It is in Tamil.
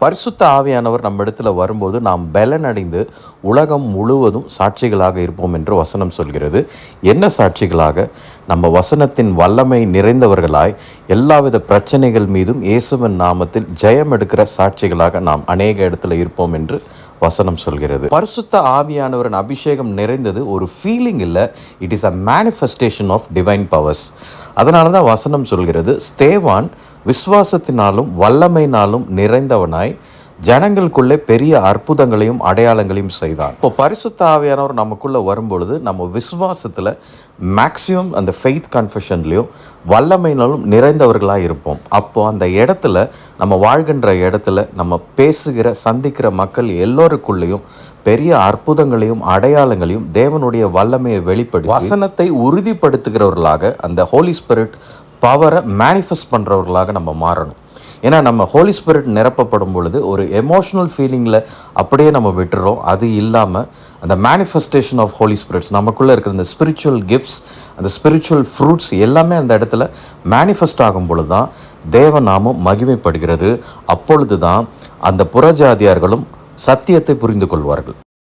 பரிசுத்த ஆவியானவர் நம்ம இடத்துல வரும்போது நாம் பலனடைந்து உலகம் முழுவதும் சாட்சிகளாக இருப்போம் என்று வசனம் சொல்கிறது. என்ன சாட்சிகளாக? நம்ம வசனத்தின் வல்லமை நிறைந்தவர்களாய் எல்லாவித பிரச்சனைகள் மீதும் இயேசுவின் நாமத்தில் ஜெயம் எடுக்கிற சாட்சிகளாக நாம் அநேக இடத்துல இருப்போம் என்று வசனம் சொல்கிறது. பரிசுத்த ஆவியானவரின் அபிஷேகம் நிறைந்தது ஒரு ஃபீலிங் இல்லை, it is a manifestation of divine powers. அதனால தான் வசனம் சொல்கிறது, ஸ்தேவான் விசுவாசத்தினாலும் வல்லமையினாலும் நிறைந்தவனாய் ஜனங்களுக்குள்ளே பெரிய அற்புதங்களையும் அடையாளங்களையும் செய்தான். இப்போ பரிசுத்த ஆவியானவர் நமக்குள்ளே வரும்பொழுது நம்ம விசுவாசத்தில் மேக்சிமம் அந்த ஃபெய்த் கன்ஃபெஷன்லேயும் வல்லமையினாலும் நிறைந்தவர்களாக இருப்போம். அப்போது அந்த இடத்துல நம்ம வாழ்கின்ற இடத்துல நம்ம பேசுகிற சந்திக்கிற மக்கள் எல்லோருக்குள்ளேயும் பெரிய அற்புதங்களையும் அடையாளங்களையும் தேவனுடைய வல்லமையை வெளிப்படுத்தி வசனத்தை உறுதிப்படுத்துகிறவர்களாக அந்த ஹோலி ஸ்பிரிட் பவரை மேனிஃபெஸ்ட் பண்ணுறவர்களாக நம்ம மாறணும். ஏன்னா நம்ம ஹோலி ஸ்பிரிட் நிரப்பப்படும் பொழுது ஒரு எமோஷ்னல் ஃபீலிங்கில் அப்படியே நம்ம விட்டுறோம். அது இல்லாமல் அந்த மேனிஃபெஸ்டேஷன் ஆஃப் ஹோலி ஸ்பிரிட்ஸ் நமக்குள்ளே இருக்கிற அந்த ஸ்பிரிச்சுவல் கிஃப்ட்ஸ், அந்த ஸ்பிரிச்சுவல் ஃப்ரூட்ஸ் எல்லாமே அந்த இடத்துல மேனிஃபெஸ்ட் ஆகும் பொழுது தான் தேவநாமம் மகிமைப்படுகிறது. அப்பொழுது தான் அந்த புறஜாதியார்களும் சத்தியத்தை புரிந்து கொள்வார்கள்.